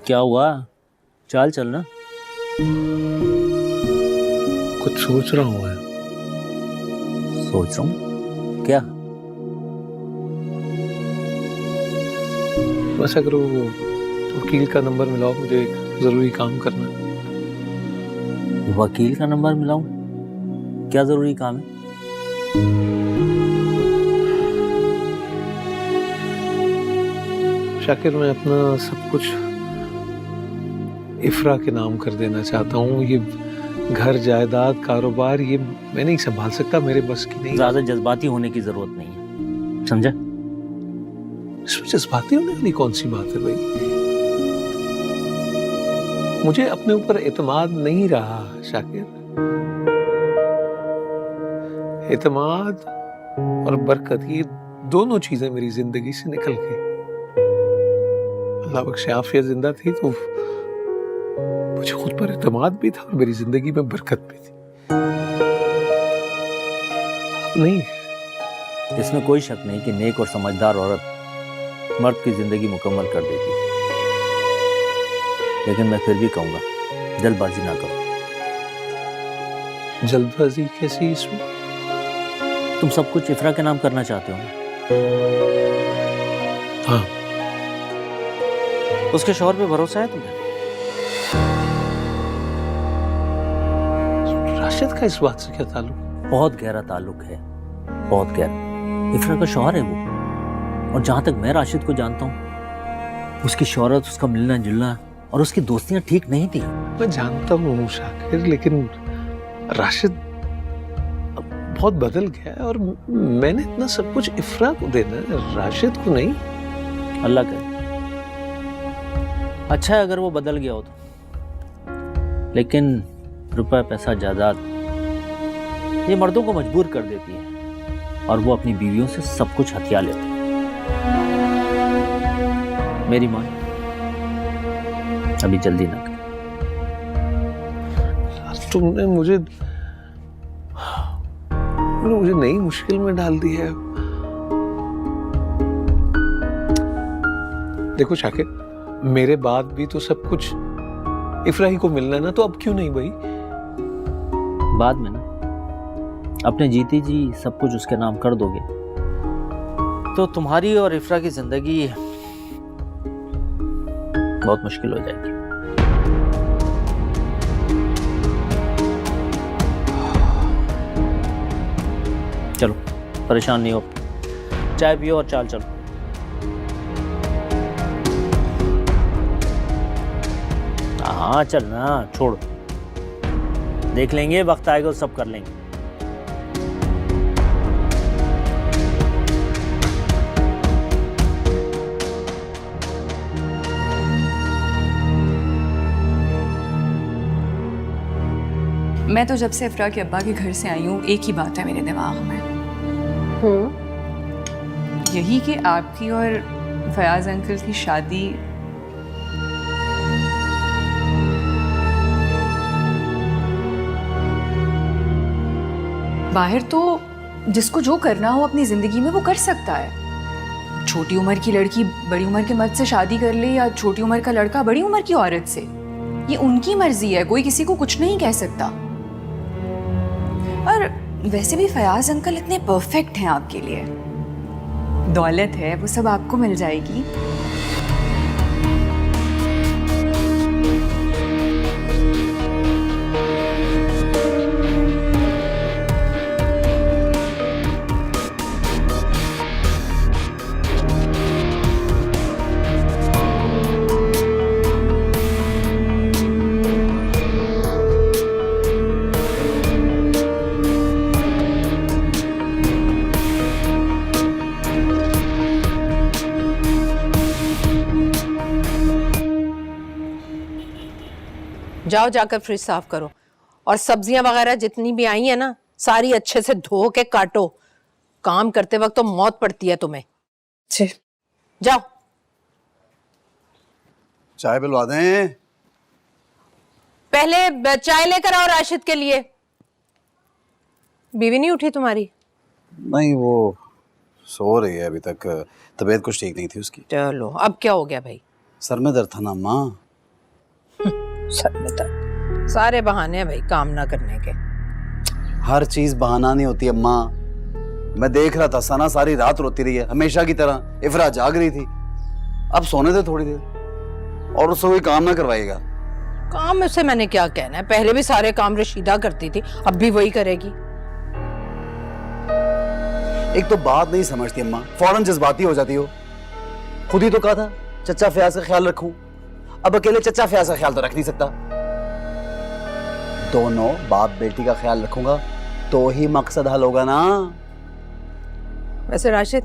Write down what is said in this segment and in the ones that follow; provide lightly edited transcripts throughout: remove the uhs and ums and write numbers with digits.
क्या हुआ? चाल चलना। कुछ सोच रहा हूँ मैं। सोच रहा हूँ क्या? बस अगर वो वकील का नंबर मिलाओ, मुझे एक जरूरी काम करना है। वकील का नंबर मिलाऊं? क्या जरूरी काम है? शाकिर, मैं अपना सब कुछ इफ्रा के नाम कर देना चाहता हूँ। ये घर, जायदाद, कारोबार, ये मैं नहीं संभाल सकता, मेरे बस की नहीं। ज्यादा जज्बाती होने की जरूरत नहीं है, समझा? इसमें जज्बाती होने वाली कौन सी बात है भाई? मुझे अपने ऊपर एतमाद नहीं रहा शाकिर। एतमाद और बरकत, ये दोनों चीजें मेरी जिंदगी से निकल गई। अल्लाह बख्शे आफिया जिंदा थी तो मुझे खुद पर एतमाद भी था और मेरी जिंदगी में बरकत भी थी। नहीं, इसमें कोई शक नहीं कि नेक और समझदार औरत मर्द की जिंदगी मुकम्मल कर देती है, लेकिन मैं फिर भी कहूंगा जल्दबाजी ना करो। जल्दबाजी कैसी इसमें? तुम सब कुछ इफ्रा के नाम करना चाहते हो? हाँ। उसके शौहर पे भरोसा है तुम्हें? राशिद का इस बात से क्या ताल्लुक? बहुत गहरा ताल्लुक है, बहुत गहरा। इफ्रा का शौहर है वो, और जहां तक मैं राशिद को जानता हूँ, उसकी शौहरत, उसका मिलना जुलना और उसकी दोस्तियां ठीक नहीं थी। मैं जानता हूँ शाकिर, लेकिन राशिद बहुत बदल गया है और मैंने इतना सब कुछ इफ्रा को देना है, राशिद को नहीं। अल्लाह करे। अच्छा है अगर वो बदल गया हो तो, लेकिन रुपया, पैसा, जायदाद ये मर्दों को मजबूर कर देती है और वो अपनी बीवियों से सब कुछ हथिया लेते हैं। मेरी मां, अभी जल्दी ना कर। तुमने मुझे नई मुश्किल में डाल दी है। देखो शाकिर, मेरे बाद भी तो सब कुछ इफ्रा ही को मिलना है ना, तो अब क्यों नहीं भाई? बाद में ना, अपने जीती जी सब कुछ उसके नाम कर दोगे तो तुम्हारी और इफ्रा की जिंदगी बहुत मुश्किल हो जाएगी। चलो परेशान नहीं हो, चाय पियो और चाल चलो। हाँ चलना, छोड़, देख लेंगे, वक्त आएगा तो सब कर लेंगे। मैं तो जब से इफ्रा के अब्बा के घर से आई हूँ, एक ही बात है मेरे दिमाग में। यही कि आपकी और फयाज अंकल की शादी बाहर तो जिसको जो करना हो अपनी जिंदगी में वो कर सकता है। छोटी उम्र की लड़की बड़ी उम्र के मर्द से शादी कर ले या छोटी उम्र का लड़का बड़ी उम्र की औरत से, ये उनकी मर्जी है, कोई किसी को कुछ नहीं कह सकता। और वैसे भी फयाज अंकल इतने परफेक्ट हैं आपके लिए, दौलत है वो सब आपको मिल जाएगी। जाओ जाकर फ्रिज साफ करो और सब्जियां वगैरह जितनी भी आई है ना, सारी अच्छे से धो के काटो। काम करते वक्त तो मौत पड़ती है तुम्हें। जाओ। चाय पिलवा दें? पहले चाय लेकर आओ राशिद के लिए। बीवी नहीं उठी तुम्हारी? नहीं, वो सो रही है अभी तक, तबीयत कुछ ठीक नहीं थी उसकी। चलो अब क्या हो गया भाई? सर में दर्द था ना माँ। सर में दर्द, सारे बहाने हैं भाई काम ना करने के। हर चीज बहाना नहीं होती अम्मा। मैं देख रहा था सना सारी रात रोती रही है हमेशा की तरह, इफरा जाग रही थी। अब सोने दे थोड़ी देर और उससे कोई काम ना करवाएगा। काम उससे मैंने क्या कहना है, पहले भी सारे काम रशीदा करती थी, अब भी वही करेगी। एक तो बात नहीं समझती अम्मा, फौरन जज्बाती हो जाती हो। खुद ही तो कहा था चचा फयाज का ख्याल रखूं, अब अकेले चचा फयाज का ख्याल तो रख नहीं सकता। दोनों बाप बेटी का ख्याल रखूंगा तो ही मकसद हल होगा ना। वैसे राशिद,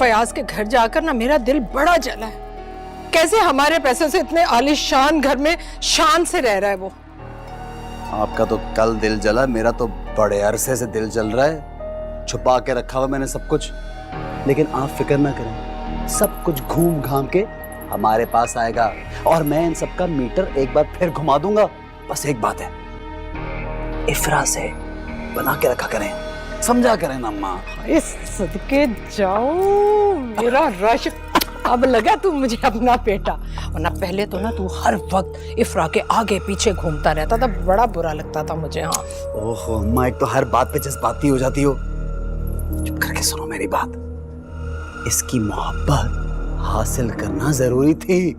फयाज के घर जाकर ना मेरा दिल बड़ा जला है। कैसे हमारे पैसे से इतने आलीशान घर में शान से रह रहा है वो। आपका तो कल दिल जला, मेरा तो बड़े अरसे से दिल जल रहा है। छुपा के रखा हुआ मैंने सब कुछ, लेकिन आप फिक्र ना करें, सब कुछ घूम घाम के हमारे पास आएगा और मैं इन सब का मीटर एक बार फिर घुमा दूंगा। बस एक बात है, इफरा से बना के रखा करें, समझा करें ना अम्मा। इस सदके जाओ मेरा रश, अब लगा तू मुझे अपना बेटा, वरना पहले तो ना तू हर वक्त इफरा के आगे पीछे घूमता रहता था, बड़ा बुरा लगता था मुझे। हाँ ओहो अम्मा, एक तो हर बात पे जज्बाती हो जाती हो। चुप करके सुनो मेरी बात। इसकी मोहब्बत हासिल करना जरूरी थी,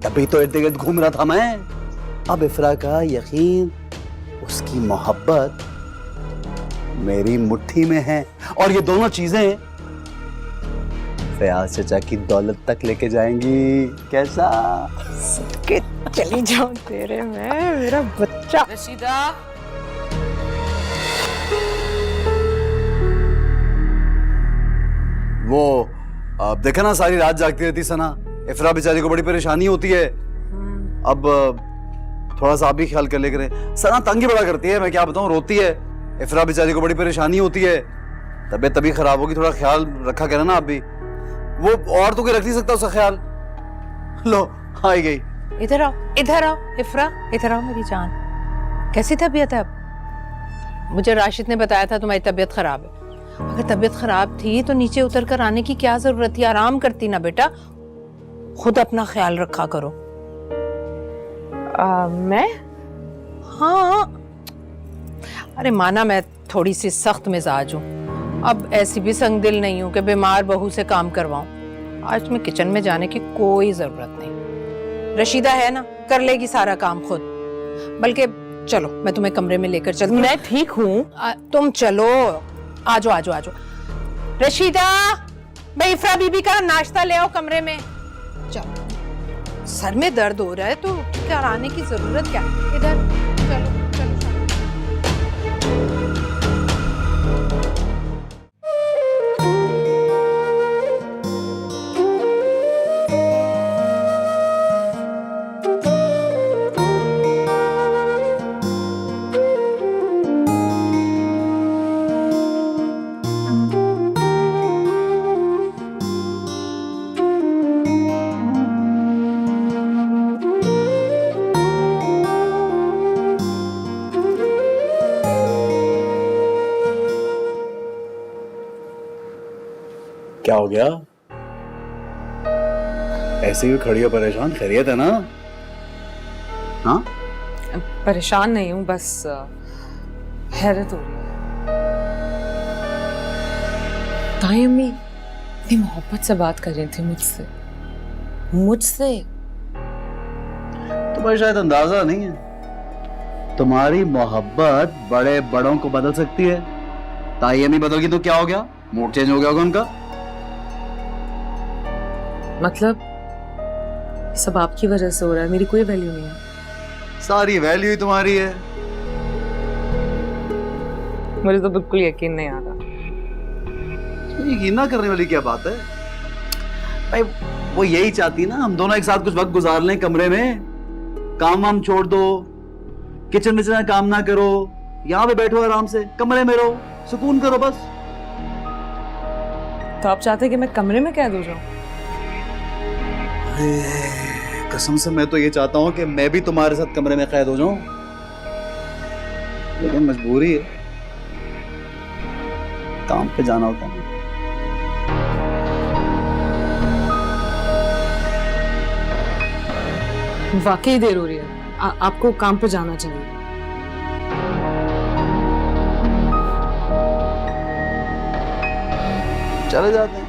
तभी तो इर्द गिर्द घूम रहा था मैं। अब इफरा का यकीन, उसकी मोहब्बत मेरी मुट्ठी में है और ये दोनों चीजें फयाज चचा की दौलत तक लेके जाएंगी। कैसा? सदके चली जाऊं तेरे में मेरा बच्चा। रशीदा, वो अब देखा ना, सारी रात जागती रहती सना। इफरा बेचारी को बड़ी परेशानी होती है। अब थोड़ा सा आप भी ख्याल कर ले करें। सना तंग ही बड़ा करती है, मैं क्या बताऊं, रोती है। इफरा बेचारी को बड़ी परेशानी होती है, तबीयत तभी खराब होगी, थोड़ा ख्याल रखा करें ना आप भी। वो और तो कोई रख नहीं सकता उसका ख्याल। लो आई गई। इधर आओ, इधर आओ इफरा, इधर आओ मेरी जान। कैसी तबीयत है अब? मुझे राशिद ने बताया था तुम्हारी तबीयत खराब है। अगर तबीयत खराब थी तो नीचे उतर कर आने की क्या जरूरत थी, आराम करती ना बेटा। खुद अपना ख्याल रखा करो। मैं? हाँ, अरे माना मैं थोड़ी सी सख्त मिजाज हूँ, अब ऐसी भी संग दिल नहीं हूँ कि बीमार बहू से काम करवाऊं। आज मैं किचन में जाने की कोई जरूरत नहीं, रशीदा है ना, कर लेगी सारा काम खुद। बल्कि चलो मैं तुम्हें कमरे में लेकर चलती हूँ। मैं ठीक हूँ। तुम चलो, आजो आजो आजो। रशीदा, भाई इफरा बीबी का नाश्ता ले आओ कमरे में। चलो, सर में दर्द हो रहा है तो क्या आने की जरूरत क्या? इधर चलो चलो। क्या हो गया? ऐसे ही खड़ी हो परेशान? खैरियत है ना? हाँ? परेशान नहीं हूँ, बस हैरत हो रही है। ताई अम्मी इतनी मोहब्बत से बात कर रही थी मुझसे। तुम्हें शायद अंदाजा नहीं है, तुम्हारी मोहब्बत बड़े बड़ों को बदल सकती है। ताई अम्मी बदल गई तो क्या हो गया? मूड चेंज हो गया होगा उनका। मतलब सब आपकी वजह से हो रहा है, मेरी कोई वैल्यू नहीं है। सारी वैल्यू ही तुम्हारी है। मुझे तो बिल्कुल यकीन नहीं आ रहा। यकीन ना करने वाली क्या बात है भाई? वो यही चाहती ना हम दोनों एक साथ कुछ वक्त गुजार लें कमरे में। काम वाम छोड़ दो, किचन में जाना काम ना करो, यहाँ पे बैठो आराम से, कमरे में रहो, सुकून करो बस। तो आप चाहते हैं कि मैं कमरे में कैद हो जाऊं? कसम से मैं तो ये चाहता हूँ कि मैं भी तुम्हारे साथ कमरे में कैद हो जाऊं, लेकिन मजबूरी है, काम पे जाना होता है। वाकई देर हो रही है, आपको काम पे जाना चाहिए। चले जाते हैं।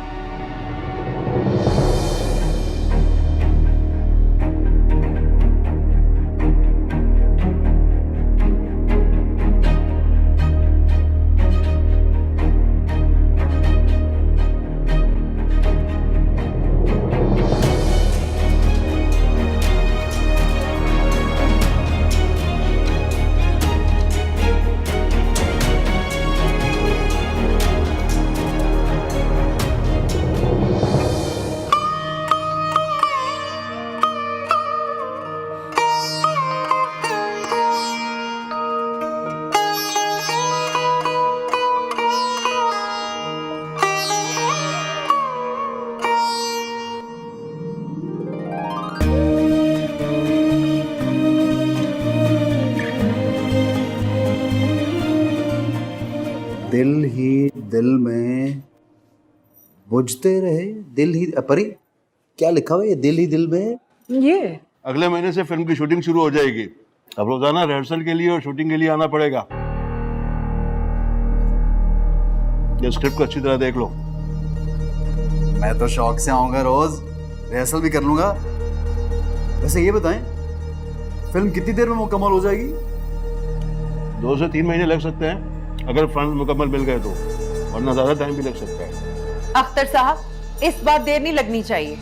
दिल ही दिल में बुझते रहे, दिल ही परी क्या लिखा हुआ है ये दिल ही दिल में? ये अगले महीने से फिल्म की शूटिंग शुरू हो जाएगी। अब रोजाना रिहर्सल के लिए और शूटिंग के लिए आना पड़ेगा। ये स्क्रिप्ट को अच्छी तरह देख लो। मैं तो शौक से आऊंगा, रोज रिहर्सल भी कर लूंगा। वैसे ये बताएं, फिल्म कितनी देर में मुकम्मल हो जाएगी? 2 से 3 महीने लग सकते हैं अगर फंड मुकम्मल मिल गए तो, वरना ज्यादा टाइम भी लग सकता है। अख्तर साहब, इस बार देर नहीं लगनी चाहिए।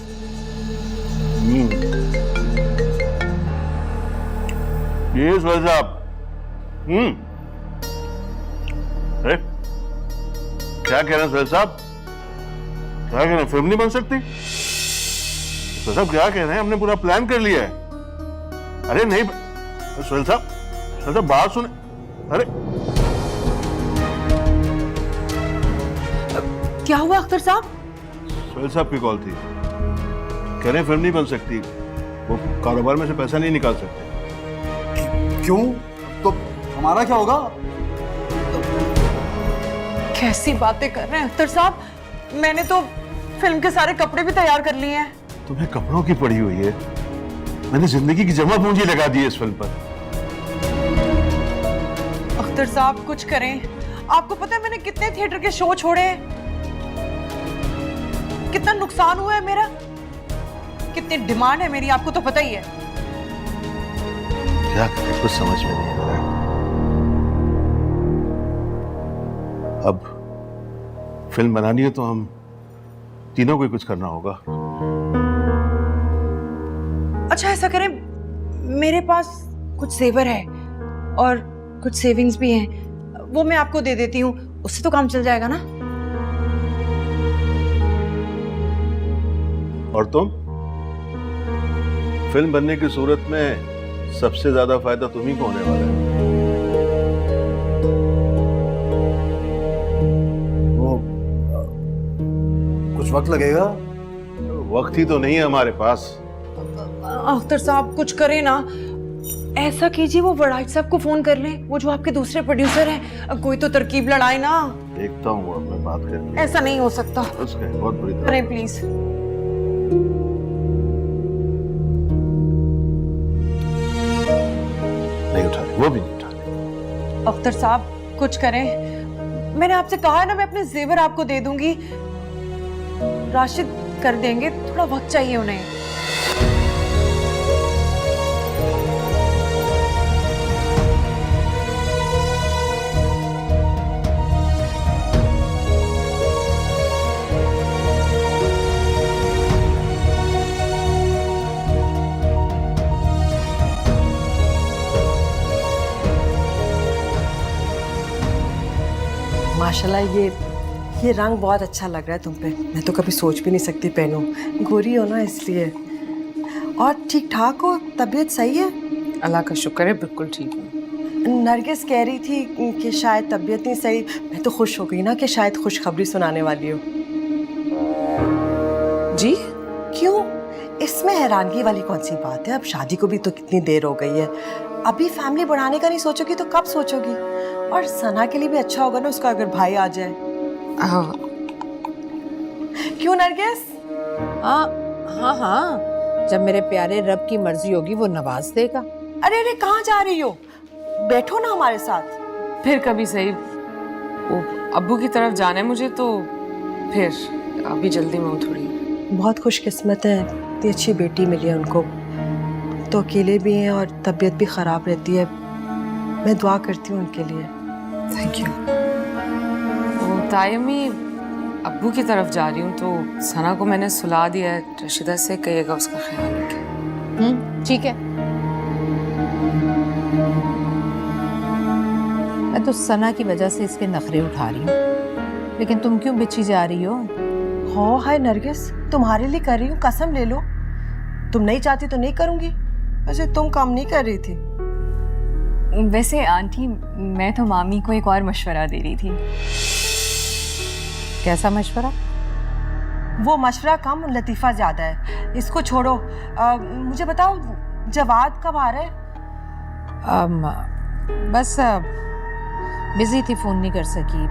ये सोहेल साहब, अरे क्या कह रहे हैं सोहेल साहब? क्या कह रहे हैं, फिल्म नहीं बन सकती? सोहेल साहब क्या कह रहे हैं? हमने पूरा प्लान कर लिया है। अरे नहीं सोहेल साहब बात सुने। अरे क्या हुआ अख्तर साहब? सोहेल साहब की कॉल थी, कह रहे हैं फिल्म नहीं बन सकती, वो कारोबार में से पैसा नहीं निकाल सकते। क्यों? तो हमारा क्या होगा? कैसी बातें कर रहे हैं अख्तर साहब? मैंने तो फिल्म के सारे कपड़े भी तैयार कर लिए हैं। तुम्हें कपड़ों की पड़ी हुई है, मैंने जिंदगी की जमा पूंजी लगा दी है इस फिल्म पर। अख्तर साहब कुछ करें। आपको पता है मैंने कितने थिएटर के शो छोड़े हैं, कितना नुकसान हुआ है मेरा, कितनी डिमांड है मेरी, आपको तो पता ही है। क्या करें, कुछ समझ में नहीं आ रहा है। अब फिल्म बनानी है तो हम तीनों को ही कुछ करना होगा। अच्छा ऐसा करें, मेरे पास कुछ जेवर है और कुछ सेविंग्स भी हैं, वो मैं आपको दे देती हूँ, उससे तो काम चल जाएगा ना। और तुम? फिल्म बनने की सूरत में सबसे ज्यादा फायदा तुम्ही को होने वाला है। वो कुछ वक्त लगेगा? वक्त ही तो नहीं है हमारे पास। अख्तर साहब कुछ करें ना, ऐसा कीजिए वो वड़ाइच साहब को फोन कर लें, वो जो आपके दूसरे प्रोड्यूसर हैं, कोई तो तरकीब लड़ाए ना। देखता हूँ अब मैं बात करके। ऐसा नहीं हो सकता, उसके बहुत बुरी तरह। करें प्लीज। नहीं उठा रही, वो भी नहीं उठा रही। अख्तर साहब कुछ करें, मैंने आपसे कहा है ना मैं अपने जेवर आपको दे दूंगी, राशिद कर देंगे, थोड़ा वक्त चाहिए उन्हें। माशाल्लाह ये रंग बहुत अच्छा लग रहा है तुम पे। मैं तो कभी सोच भी नहीं सकती पहनूं, गोरी हो ना इसलिए। और ठीक ठाक हो, तबीयत सही है? अल्लाह का शुक्र है, बिल्कुल ठीक है। नरगिस कह रही थी कि शायद तबीयत नहीं सही। मैं तो खुश हो गई ना कि शायद खुशखबरी सुनाने वाली हो। जी? क्यों? इसमें हैरानगी वाली कौन सी बात है? अब शादी को भी तो कितनी देर हो गई है। अभी फैमिली बढ़ाने का नहीं सोचोगी तो कब सोचोगी? और सना के लिए भी अच्छा होगा ना उसका अगर भाई आ जाए। हाँ क्यों नरगिस? हाँ, जब मेरे प्यारे रब की मर्जी होगी वो नवाज देगा। अरे अरे कहाँ जा रही हो? बैठो ना हमारे साथ। फिर कभी सही, वो अब्बू की तरफ जाना है मुझे, तो फिर अभी जल्दी में हूँ थोड़ी। बहुत खुशकिस्मत है, इतनी अच्छी बेटी मिली है उनको। तो अकेले भी हैं और तबीयत भी ख़राब रहती है। मैं दुआ करती हूँ उनके लिए। Thank you. वो तायमी अब्बू की तरफ जा रही हूँ, तो सना को मैंने सुला दिया है। रशीदा से कहिएगा उसका ख्याल रखे। ठीक है। मैं तो सना की वजह से इसके नखरे उठा रही हूँ, लेकिन तुम क्यों बिछी जा रही हो? हो हाय नरगिस, तुम्हारे लिए कर रही हूँ, कसम ले लो। तुम नहीं चाहती तो नहीं करूँगी। वैसे तुम काम नहीं कर रही थी। वैसे आंटी, मैं तो मामी को एक और मशवरा दे रही थी। कैसा मशवरा? वो मशवरा कम, लतीफ़ा ज़्यादा है। इसको छोड़ो। मुझे बताओ, जवाद कब आ रहा है? बस बिजी थी, फ़ोन नहीं कर सकी।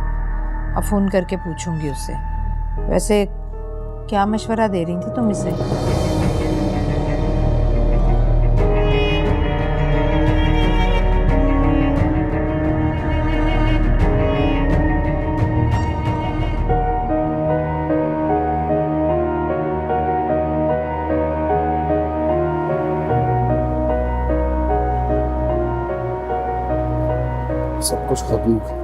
अब फ़ोन करके पूछूंगी उससे। वैसे क्या मशवरा दे रही थी तुम इसे? सब कुछ खत्म हो गया।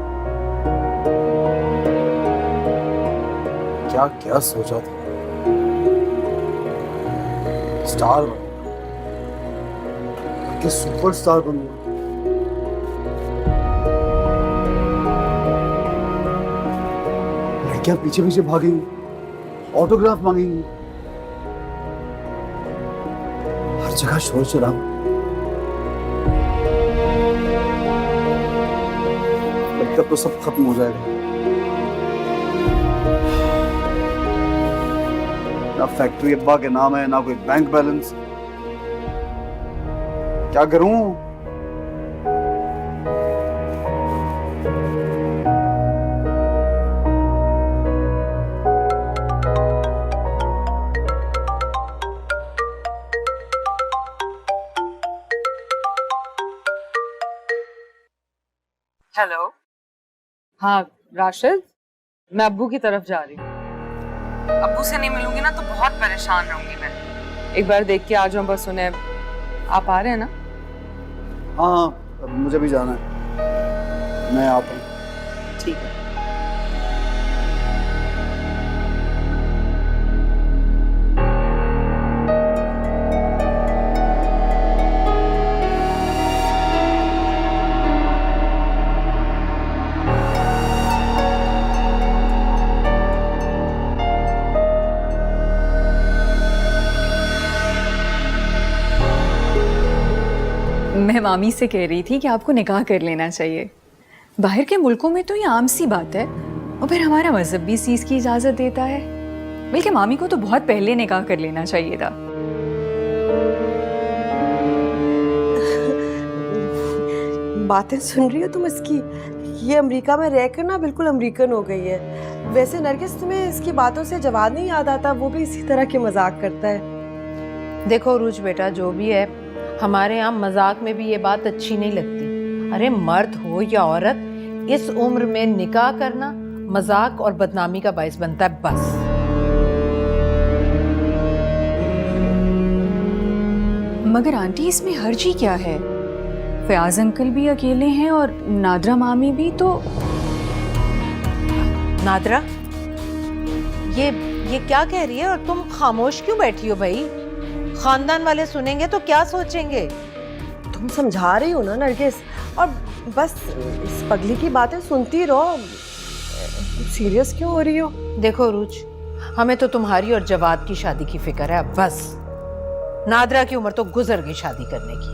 क्या क्या सोचा था, स्टार बनूंगा, सुपरस्टार बनूंगा। लड़कियां पीछे पीछे भागेंगी, ऑटोग्राफ मांगेंगी, हर जगह शोर शराबा। तब तो सब खत्म हो जाएगा। ना फैक्ट्री अब्बा के नाम है, ना कोई बैंक बैलेंस। क्या करूं? हेलो। हाँ राशिद, मैं अब्बू की तरफ जा रही हूँ। अब्बू से नहीं मिलूंगी ना तो बहुत परेशान रहूंगी मैं। एक बार देख के आ जाऊं बस उन्हें। आप आ रहे हैं ना? हाँ, मुझे भी जाना है, मैं आता हूँ। ठीक है। मैं मामी से कह रही थी कि आपको निकाह कर लेना चाहिए। बाहर के मुल्कों में तो ये आम सी बात है, और फिर हमारा मजहब भी इस चीज़ की इजाज़त देता है। बल्कि मामी को तो बहुत पहले निकाह कर लेना चाहिए था। बातें सुन रही हो तुम इसकी? ये अमेरिका में रहकर ना बिल्कुल अमेरिकन हो गई है। वैसे नरगिस, तुम्हें इसकी बातों से जवाब नहीं याद आता? वो भी इसी तरह के मजाक करता है। देखो रूज बेटा, जो भी है, हमारे यहाँ मजाक में भी ये बात अच्छी नहीं लगती। अरे मर्द हो या औरत, इस उम्र में निकाह करना मजाक और बदनामी का बायस बनता है बस। मगर आंटी, इसमें हर्जी क्या है? फयाज अंकल भी अकेले हैं और नादरा मामी भी। तो नादरा, ये क्या कह रही है और तुम खामोश क्यों बैठी हो भाई? खानदान वाले सुनेंगे तो क्या सोचेंगे? तुम समझा रही हो ना नरगिस, और बस इस पगली की बातें सुनती रहो। सीरियस क्यों हो रही हो? देखो रूज, हमें तो तुम्हारी और जवाद की शादी की फिक्र है अब बस। नादरा की उम्र तो गुजर गई शादी करने की।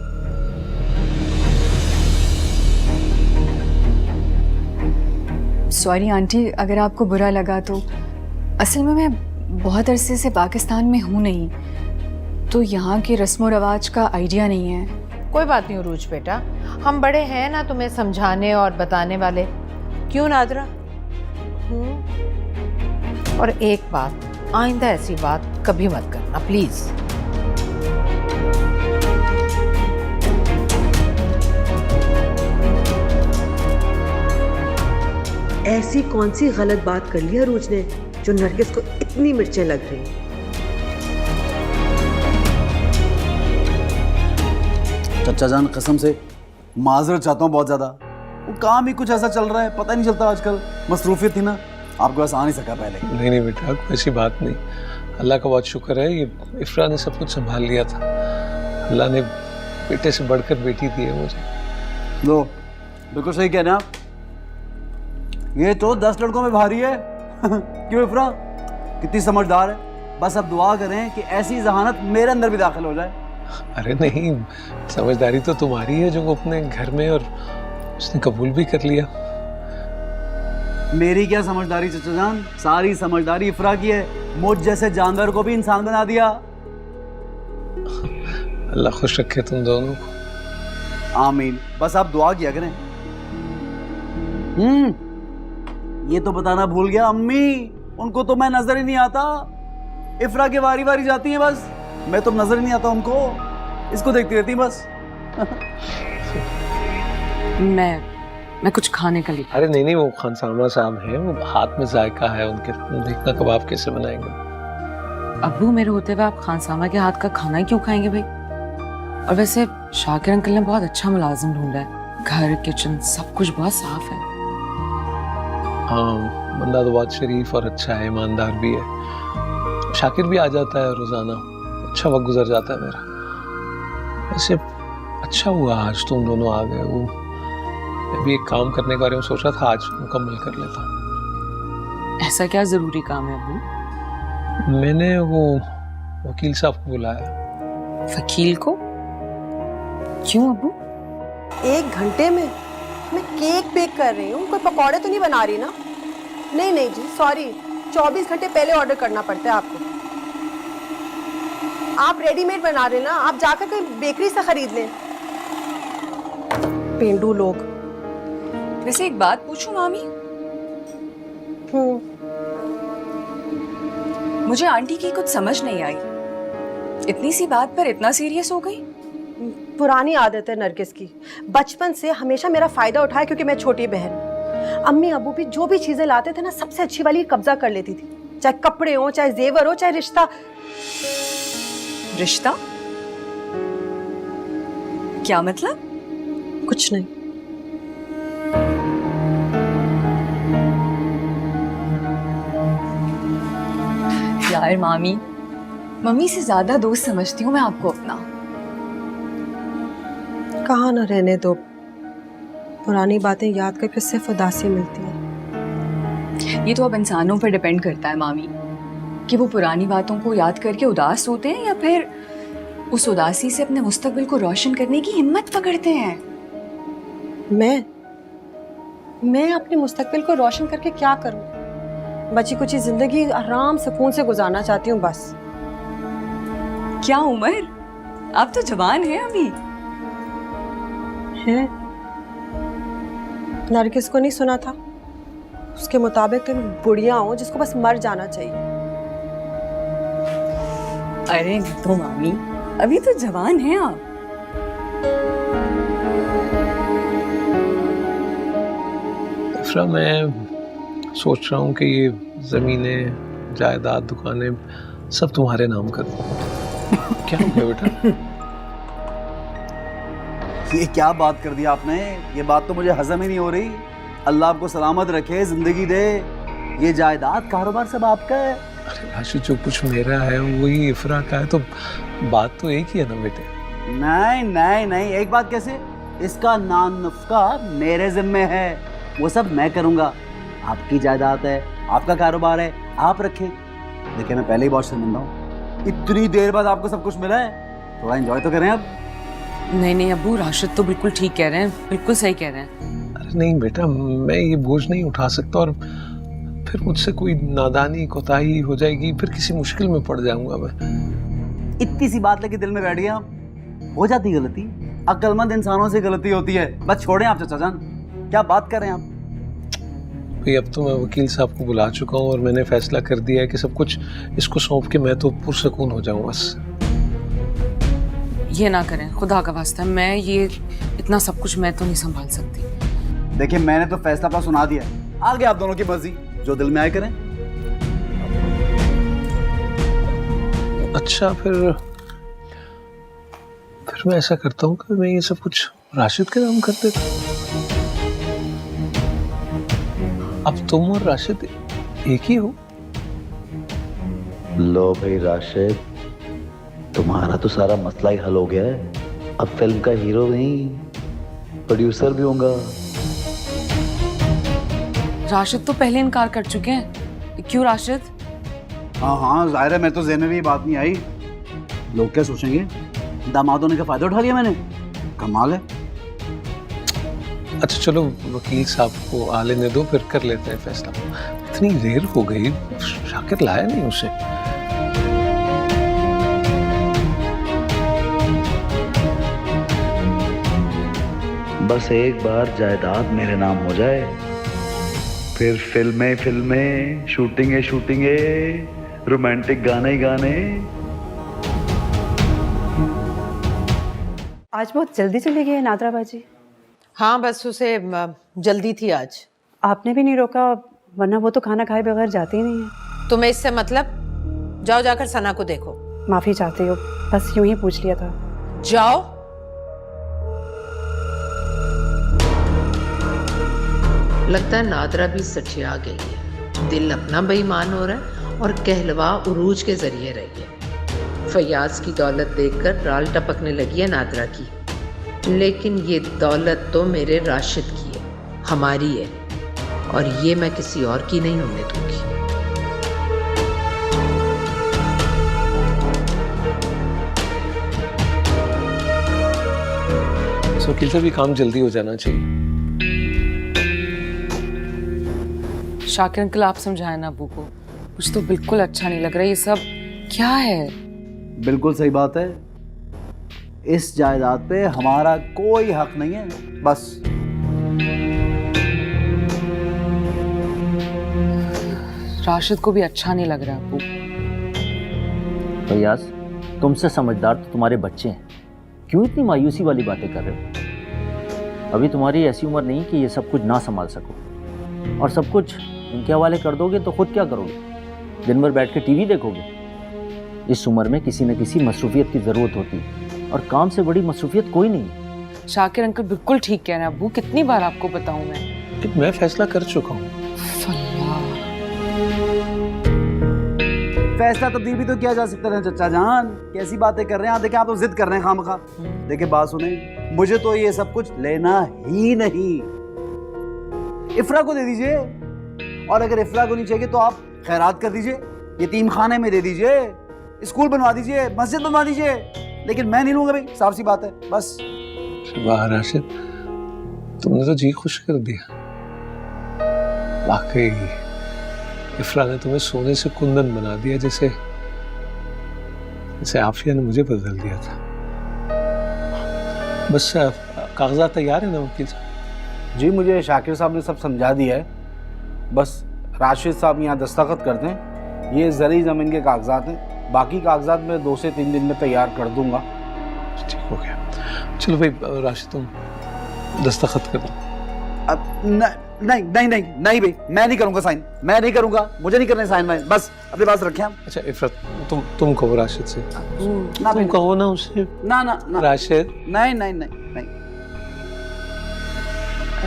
सॉरी आंटी, अगर आपको बुरा लगा तो। असल में मैं बहुत अरसे से पाकिस्तान में हूँ नहीं, तो यहाँ के रस्म व रवाज का आइडिया नहीं है। कोई बात नहीं रूज बेटा, हम बड़े हैं ना तुम्हें समझाने और बताने वाले। क्यों नादरा? और एक बात, आइंदा ऐसी बात कभी मत करना प्लीज। ऐसी कौन सी गलत बात कर लिया रोज ने जो नरगिस को इतनी मिर्चें लग रही? चचा जान कसम से माजरत चाहता हूँ बहुत ज्यादा। वो काम ही कुछ ऐसा चल रहा है, पता ही नहीं चलता आजकल। मसरूफियत थी ना, आपके पास आ नहीं सका पहले। नहीं नहीं बेटा, कोई ऐसी बात नहीं। अल्लाह का बहुत शुक्र है, ये इफ्रा ने सब कुछ संभाल लिया था। अल्लाह ने बेटे से बढ़कर बेटी दी है मुझे। लो, बिल्कुल सही कह रहे हैं आप। ये तो 10 लड़कों में भारी है। क्यों इफ्रा, कितनी समझदार है। बस अब दुआ करें कि ऐसी जहानत मेरे अंदर भी दाखिल हो जाए। अरे नहीं, समझदारी तो तुम्हारी है जो वो अपने घर में, और उसने कबूल भी कर लिया। मेरी क्या समझदारी चचा जान, सारी समझदारी इफ्रा की है। मुझ जैसे जानवर को भी इंसान बना दिया। अल्लाह खुश रखे तुम दोनों को। आमीन। बस आप दुआ किया करें। ये तो बताना भूल गया, अम्मी उनको तो मैं नजर ही नहीं आता। इफ्रा के वारी वारी जाती हैं बस, मैं तो नजर ही नहीं आता उनको। इसको देखती रहती बस। मैं कुछ खाने का लिखा। अरे नहीं नहीं, वो खानसामा साहब हैं, वो हाथ में जायका है उनके। देखना कबाब कैसे बनाएंगे। अब्बू, मेरे होते हुए आप खानसामा के हाथ का खाना ही क्यों खाएंगे भाई? और वैसे शाकिर अंकल ने बहुत अच्छा मुलाजिम ढूंढा है। घर, किचन सब कुछ बहुत साफ है। हाँ, बंदा तो बहुत शरीफ और अच्छा है, ईमानदार भी है। शाकिर भी आ जाता है रोजाना, अच्छा वक्त गुजर जाता है मेरा। वैसे अच्छा हुआ आज तुम दोनों आ गए। वो मैं भी एक काम करने के बारे में सोच रहा था, आज मुकम्मल कर लेता हूँ। ऐसा क्या जरूरी काम है अब्बू? मैंने वो वकील साहब को बुलाया। वकील को? क्यों अब्बू? 1 घंटे में मैं केक बेक कर रही हूँ, कोई पकौड़े तो नहीं बना रही ना? नहीं नहीं जी, सॉरी, 24 घंटे पहले ऑर्डर करना पड़ता है आपको। आप रेडीमेड बना रहे ना, आप जाकर कोई बेकरी से खरीद लें। पेंडू लोग। वैसे एक बात पूछूं मामी? मुझे आंटी की कुछ समझ नहीं आई, इतनी सी बात पर इतना सीरियस हो गई। पुरानी आदत है नरगिस की, बचपन से हमेशा मेरा फायदा उठाया क्योंकि मैं छोटी बहन। अम्मी अबू भी जो भी चीजें लाते थे ना, सबसे अच्छी वाली कब्जा कर लेती थी, चाहे कपड़े हो, चाहे जेवर हो, चाहे रिश्ता। रिश्ता? क्या मतलब? कुछ नहीं। यार मामी, मम्मी से ज्यादा दोस्त समझती हूँ मैं आपको अपना। कहाँ ना रहने दो, पुरानी बातें याद करके सिर्फ उदासी मिलती है। ये तो अब इंसानों पर डिपेंड करता है मामी, कि वो पुरानी बातों को याद करके उदास होते हैं या फिर उस उदासी से अपने मुस्तकबिल को रोशन करने की हिम्मत पकड़ते हैं। मैं अपने मुस्तकबिल को रोशन करके क्या करूं? बची कुछ जिंदगी आराम सुकून से गुजारना चाहती हूँ बस। क्या उम्र, आप तो जवान हैं अभी। है? नरगिस को नहीं सुना था? उसके मुताबिक तुम बुढ़िया हो जिसको बस मर जाना चाहिए। अरे तो मामी, अभी तो जवान हैं आप। इफ्रा, मैं सोच रहा हूँ कि ये जमीनें, जायदाद, दुकानें सब तुम्हारे नाम कर दूँ। क्या हो गया बेटा? ये क्या बात कर दिया आपने? ये बात तो मुझे हजम ही नहीं हो रही। अल्लाह आपको सलामत रखे, जिंदगी दे। ये जायदाद, कारोबार सब आपका है। अरे राशि, जो कुछ मेरा है वही इफ्रा का है, तो बात तो एक ही है ना बेटे। नहीं नहीं नहीं, एक बात कैसे? इसका नान नफ्का मेरे जिम्मे है, वो सब मैं करूंगा। आपकी जायदाद है, आपका कारोबार है, आप रखें। देखिए मैं पहले ही बहुत शर्मिंदा हूँ, इतनी देर बाद आपको सब कुछ मिला है, थोड़ा एंजॉय तो करें अब। नहीं अब्बू, राशिद तो बिल्कुल ठीक कह रहे हैं, बिल्कुल सही कह रहे हैं। अरे नहीं बेटा, मैं ये बोझ नहीं उठा सकता, और फिर मुझसे कोई नादानी, कोताही हो जाएगी, फिर किसी मुश्किल में पड़ जाऊंगा मैं। इतनी सी बात लेके दिल में बैठ गया। हो जाती गलती, अक्लमंद इंसानों से गलती होती है। बस छोड़ें आप चाचा जान, क्या बात कर रहे हैं आप? भाई अब तो मैं वकील साहब को बुला चुका हूँ और मैंने फैसला कर दिया है कि सब कुछ इसको सौंप के मैं तो पुरसकून हो जाऊँ बस। ये ना करें, खुदा का वास्ता। मैं ये इतना सब कुछ मैं तो नहीं संभाल सकती। देखिए मैंने तो फैसला अपना सुना दिया है, आगे आप दोनों की मर्जी, जो दिल में आए करें। अच्छा फिर मैं ऐसा करता हूँ कि मैं ये सब कुछ राशिद के नाम कर देता हूँ। अब तुम और राशिद एक ही हो। लो भाई राशिद, तुम्हारा तो सारा मसला ही हल हो गया है। अब फिल्म का हीरो नहीं, प्रोड्यूसर भी होगा। राशिद तो पहले इनकार कर चुके हैं। क्यों राशिद? हाँ जाहिर है, मैं तो ज़हन में भी बात नहीं आई। लोग क्या सोचेंगे, दामाद होने का फायदा उठा लिया मैंने। कमाल है। अच्छा चलो वकील साहब को आ लेने दो, फिर कर लेते हैं फैसला। इतनी देर हो गई, शाकिर लाया नहीं उसे। बस एक बार जायदाद मेरे नाम हो जाए, फिर फिल्में शूटिंगे, रोमांटिक गाने ही गाने। आज बहुत जल्दी चली गई है नादरा बाजी। हाँ बस उसे जल्दी थी आज। आपने भी नहीं रोका, वरना वो तो खाना खाए बगैर जाती ही नहीं है। तुम्हें इससे मतलब? जाओ जाकर सना को देखो। माफी चाहती हो, बस यूं ही पूछ लिया था। जाओ। लगता है नादरा भी सठिया गई है। दिल अपना बेईमान हो रहा है और कहलवा उरूज के जरिए रही है। फयाज की दौलत देखकर राल टपकने लगी है नादरा की, लेकिन ये दौलत तो मेरे राशिद की है, हमारी है, और ये मैं किसी और की नहीं होने दूंगी। वकील से भी काम जल्दी हो जाना चाहिए। शाकिर अंकल आप समझाए ना अबू को, कुछ तो बिल्कुल अच्छा नहीं लग रहा। ये सब क्या है? बिल्कुल सही बात है, इस जायदाद पे हमारा कोई हक नहीं है। बस राशिद को भी अच्छा नहीं लग रहा अबू। फयाज, तुमसे समझदार तो तुम्हारे बच्चे हैं, क्यों इतनी मायूसी वाली बातें कर रहे हो? अभी तुम्हारी ऐसी उम्र नहीं कि ये सब कुछ ना संभाल सको, और सब कुछ इनके हवाले कर दोगे तो खुद क्या करोगे? दिन भर बैठ के टीवी देखोगे? इस उम्र में किसी न किसी मसरूफियत की जरूरत होती है, और काम से बड़ी मसरूफियत कोई नहीं है। शाकिर अंकल बिल्कुल ठीक कह रहे हैं अबू, कितनी बार आपको बताऊं मैं? कि मैं फैसला कर चुका हूँ। फैसला तब्दील भी तो किया जा सकता है चचा जान, कैसी बातें कर रहे हैं। देखिए आप तो जिद कर रहे हैं खामखा। देखिए बात सुने, मुझे तो ये सब कुछ लेना ही नहीं। इफ्रा को दे दीजिए, और अगर इफ्रा को नहीं चाहिए तो आप खैरात कर दीजिए, यतीम खाने में दे दीजिए, स्कूल बनवा दीजिए, मस्जिद बनवा दीजिए, लेकिन मैं नहीं लूंगा भाई, साफ सी बात है। बस वाह राशिद, तुमने तो जी खुश कर दिया। वाकई इफ्रा ने तुम्हें सोने से कुंदन बना दिया, जैसे आफिया ने मुझे बदल दिया था। बस कागजात तैयार है ना वकील साहब? जी मुझे शाकिर साहब ने सब समझा दिया है, बस राशिद साहब यहाँ दस्तखत कर दें। ये ज़री ज़मीन के कागजात हैं, बाकी कागजात मैं 2 से 3 दिन में तैयार कर दूंगा। ठीक हो गया। चलो भाई राशिद तुम दस्तखत कर दो। अब नहीं भाई, मैं नहीं करूंगा साइन, मैं नहीं करूंगा, मुझे नहीं करने साइन। मैं बस अपने पास रखे हम। अच्छा इफरत तुम कहो राशिद से, ना तुम कहो ना उसे। ना ना ना राशिद, नहीं।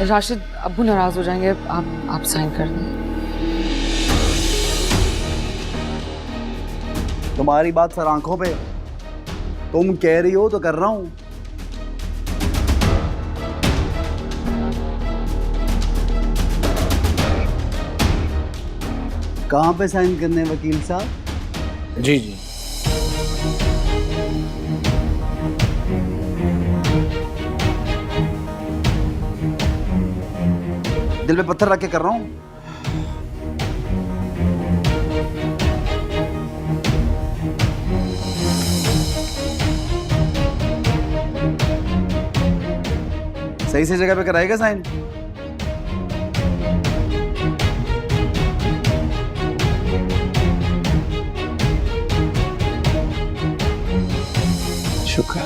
राशिद अबू नाराज हो जाएंगे, आप साइन कर दें। तुम्हारी बात सर आंखों पे, तुम कह रही हो तो कर रहा हूं। कहां पे साइन करने वकील साहब? जी जी। दिल पे पत्थर रख के कर रहा हूं। सही से जगह पे कराएगा साइन? शुक्र।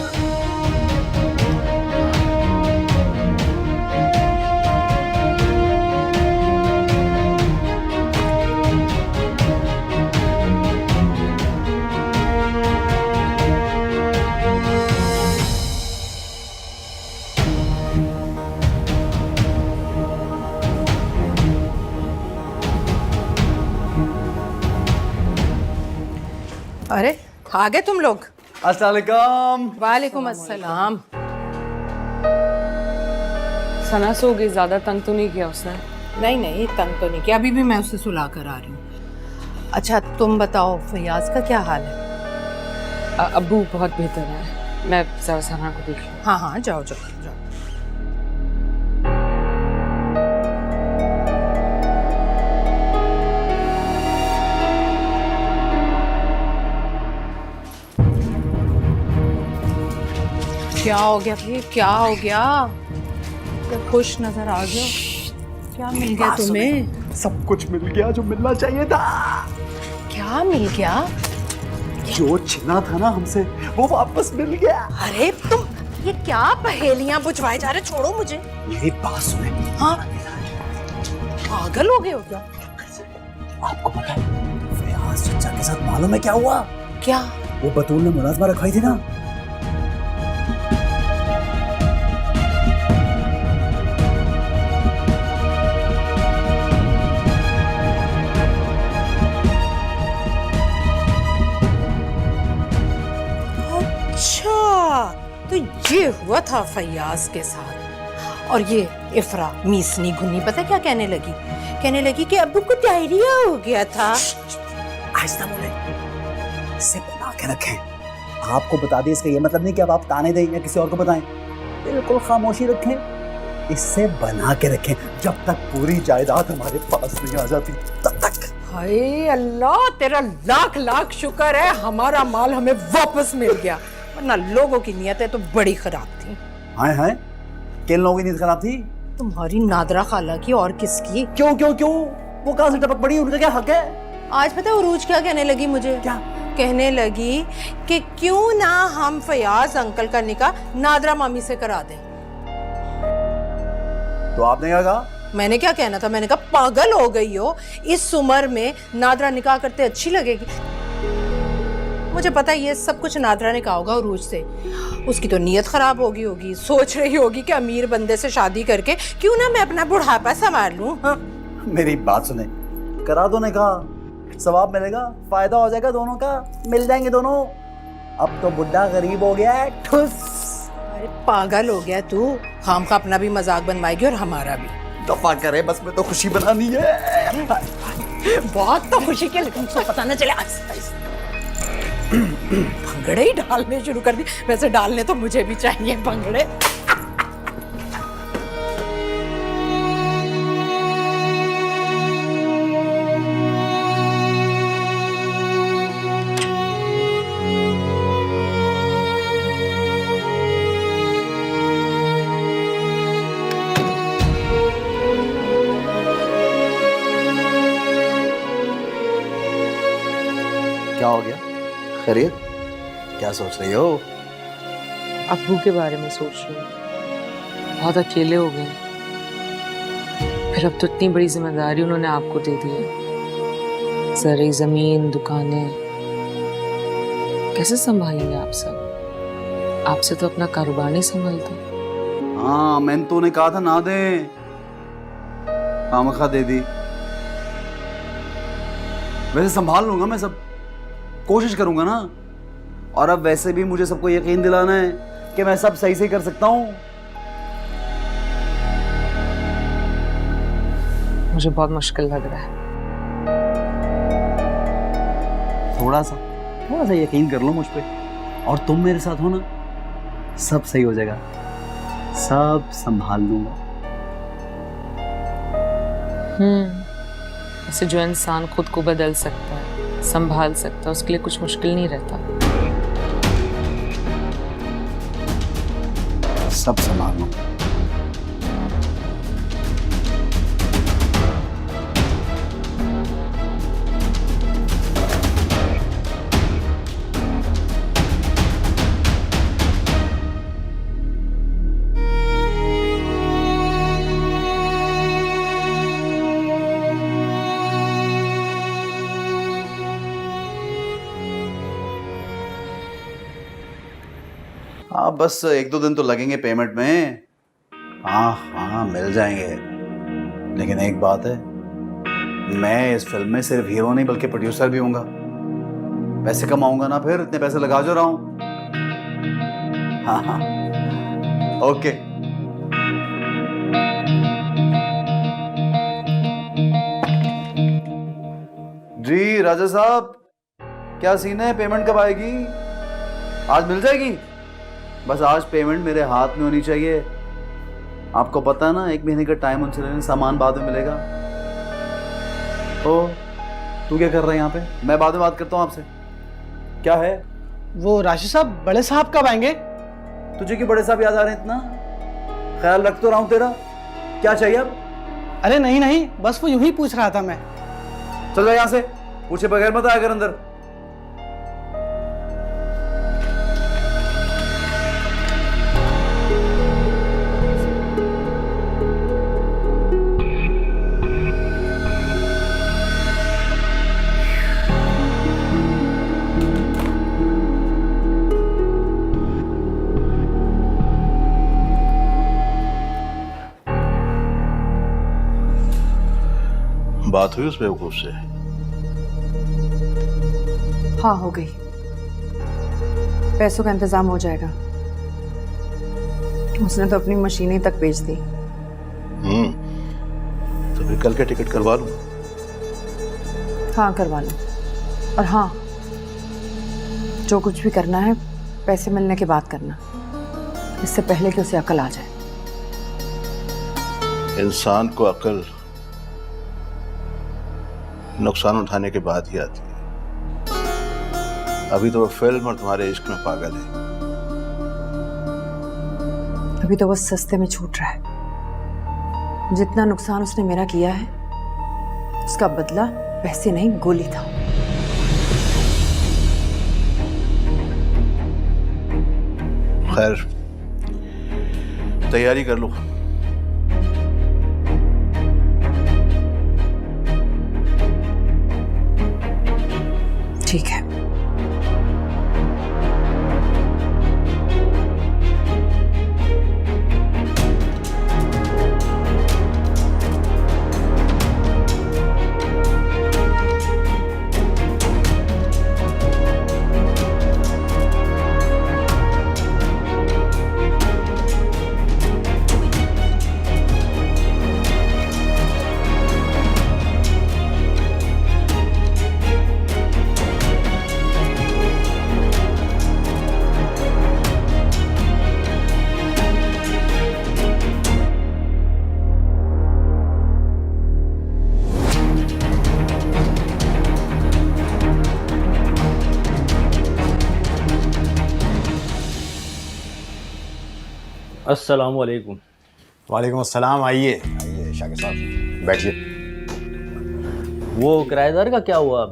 अरे आ गए तुम लोग। अस्सलाम वालेकुम। वालेकुम अस्सलाम। सना सो गई, ज्यादा तंग तो नहीं किया उसने? नहीं नहीं, तंग तो नहीं किया, अभी भी मैं उसे सुला कर आ रही हूँ। अच्छा तुम बताओ, फयाज का क्या हाल है? अब्बू बहुत बेहतर है, मैं जरा सना को देख लूँ। हाँ हाँ, जाओ जाओ जाओ। क्या हो गया भाई, क्या हो गया? क्या खुश नजर आ गया? क्या मिल गया तुम्हें? सब कुछ मिल गया जो मिलना चाहिए था। क्या मिल गया? जो छिना था ना हमसे वो वापस मिल गया। अरे तुम ये क्या पहेलियां बुझवाए जा रहे? छोड़ो मुझे। मेरी बात सुने। हाँ, पागल हो गए हो क्या? आपको पता है फयाज चचा के साथ मालूम है क्या हुआ? क्या? वो बतूल ने मुलाजमा रखवाई थी ना। अच्छा, तो ये हुआ था फयाज के साथ। और ये इफ्रा मीसनी घुनी पता है क्या कहने लगी? कहने लगी कि अब्बू को डायरिया हो गया था। आहिस्ता बोले, इसे बना के रखें। आपको बता दें इसका ये मतलब नहीं कि अब आप ताने दें या किसी और को बताएं। बिल्कुल खामोशी रखें, इससे बना के रखें जब तक पूरी जायदाद हमारे पास नहीं आ जाती तब तक। हाय अल्लाह, तेरा लाख लाख शुक्र है हमारा माल हमें वापस मिल गया, वरना लोगों की नीयतें तो बड़ी खराब थी। हाय हाय, किन लोगों की नीयत खराब थी? तुम्हारी नादरा खाला की और किसकी? क्यों क्यों क्यों? वो कहाँ से टपक पड़ी? उनका क्या हक है? आज पता है उरूज क्या कहने लगी मुझे? क्या कहने लगी कि क्यों ना हम फयाज अंकल का निकाह नादरा मामी से करा दें। तो आपने क्या कहा? मैंने क्या कहना था? मैंने कहा पागल हो गई हो, इस उम्र में नादरा निकाह करते अच्छी लगेगी? मुझे पता है ये सब कुछ नादरा ने कहा होगा उरूज से। उसकी तो नीयत खराब होगी, सोच रही होगी कि अमीर बंदे से शादी करके क्यों ना मैं अपना बुढ़ापा संभाल लूं। हाँ? मेरी बात सुने, करा दो निकाह, सवाब मिलेगा, फायदा हो जाएगा दोनों का, मिल जाएंगे दोनों। अब तो बुढ़ा गरीब हो गया है, ठुस। अरे पागल हो गया तू, खाम का अपना भी मजाक बनवाएगी और हमारा भी। दफा करे, बस में तो खुशी बनानी है। बहुत तो खुशी के, लेकिन उसको पता न चले। भंगड़े ही डालने शुरू कर दी। वैसे डालने तो मुझे भी चाहिए भंगड़े। क्या हो गया? खैरियत? क्या सोच रही हो? अब्बू के बारे में सोच रही हूँ, बहुत अकेले हो गए। फिर अब तो इतनी बड़ी जिम्मेदारी उन्होंने आपको दे दी है, सारी जमीन, दुकानें, कैसे संभालेंगे आप सब? आपसे तो अपना कारोबार नहीं संभालता। हाँ, मैंने तो उन्हें कहा था ना दे, खामखा दे दी। वैसे संभाल लूंगा मैं सब, कोशिश करूंगा ना। और अब वैसे भी मुझे सबको यकीन दिलाना है कि मैं सब सही से कर सकता हूँ। मुझे बहुत मुश्किल लग रहा है। थोड़ा सा यकीन कर लो मुझ पे, और तुम मेरे साथ हो ना, सब सही हो जाएगा, सब संभाल लूंगा। ऐसे जो इंसान खुद को बदल सकता है, संभाल सकता है, उसके लिए कुछ मुश्किल नहीं रहता। सब संभाल लूंगा। हाँ, बस 1-2 दिन तो लगेंगे पेमेंट में। हाँ मिल जाएंगे। लेकिन एक बात है, मैं इस फिल्म में सिर्फ हीरो नहीं बल्कि प्रोड्यूसर भी हूँगा। पैसे कमाऊंगा ना, फिर इतने पैसे लगा जो रहा हूं। हाँ हाँ, ओके। जी राजा साहब, क्या सीन है? पेमेंट कब आएगी? आज मिल जाएगी? बस आज पेमेंट मेरे हाथ में होनी चाहिए। आपको पता है ना, 1 महीने का टाइम उनसे लेने, सामान बाद में मिलेगा। ओ, तू क्या कर रहा है यहाँ पे? मैं बाद में बात करता हूँ आपसे। क्या है? वो राशिद साहब, बड़े साहब कब आएंगे? तुझे क्यों बड़े साहब याद आ रहे हैं इतना? ख्याल रख तो रहा हूँ तेरा। क्या चाहिए अब? अरे नहीं नहीं, बस वो यूं ही पूछ रहा था मैं। चल जा यहाँ से, पूछे बगैर मत आया कर अंदर। बात हुई उस बेवकूफ से? हाँ, हो गई। पैसों का इंतजाम हो जाएगा। उसने तो अपनी मशीनें तक बेच दी। तो फिर कल के टिकट करवा लूं? हाँ, करवा लो। और हाँ, जो कुछ भी करना है पैसे मिलने के बाद करना, इससे पहले कि उसे अकल आ जाए। इंसान को अकल नुकसान उठाने के बाद ही आती है। अभी तो वो फिल्म और तुम्हारे इश्क में पागल है। अभी तो वो सस्ते में छूट रहा है। जितना नुकसान उसने मेरा किया है, उसका बदला पैसे नहीं, गोली था। खैर, तैयारी कर लो। ठीक है। अस्सलाम वालेकुम। वालेकुम अस्सलाम। आइए आइए शाकिर साहब, बैठिए। वो किराएदार का क्या हुआ?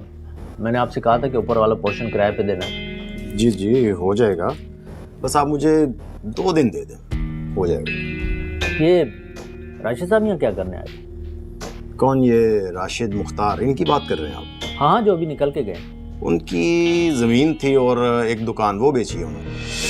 मैंने आपसे कहा था कि ऊपर वाला पोर्शन किराए पे देना है। जी जी हो जाएगा, बस आप मुझे 2 दिन दे दें, हो जाएगा। ये राशिद साहब यहाँ क्या करने आए? कौन? ये राशिद मुख्तार, इनकी बात कर रहे हैं आप? हाँ, जो अभी निकल के गए। उनकी ज़मीन थी और एक दुकान, वो बेची है उन्होंने।